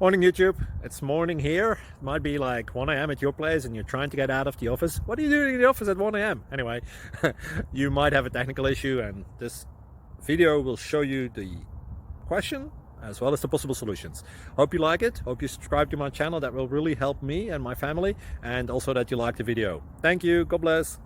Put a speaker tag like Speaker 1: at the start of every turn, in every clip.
Speaker 1: Morning YouTube, it's morning here. It might be like 1 a.m. at your place and you're trying to get out of the office. What are you doing in the office at 1 a.m.? Anyway, you might have a technical issue and this video will show you the question as well as the possible solutions. Hope you like it, hope you subscribe to my channel. That will really help me and my family, and also that you like the video. Thank you, God bless.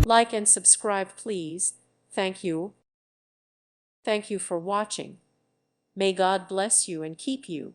Speaker 2: Like and subscribe, please. Thank you. Thank you for watching. May God bless you and keep you.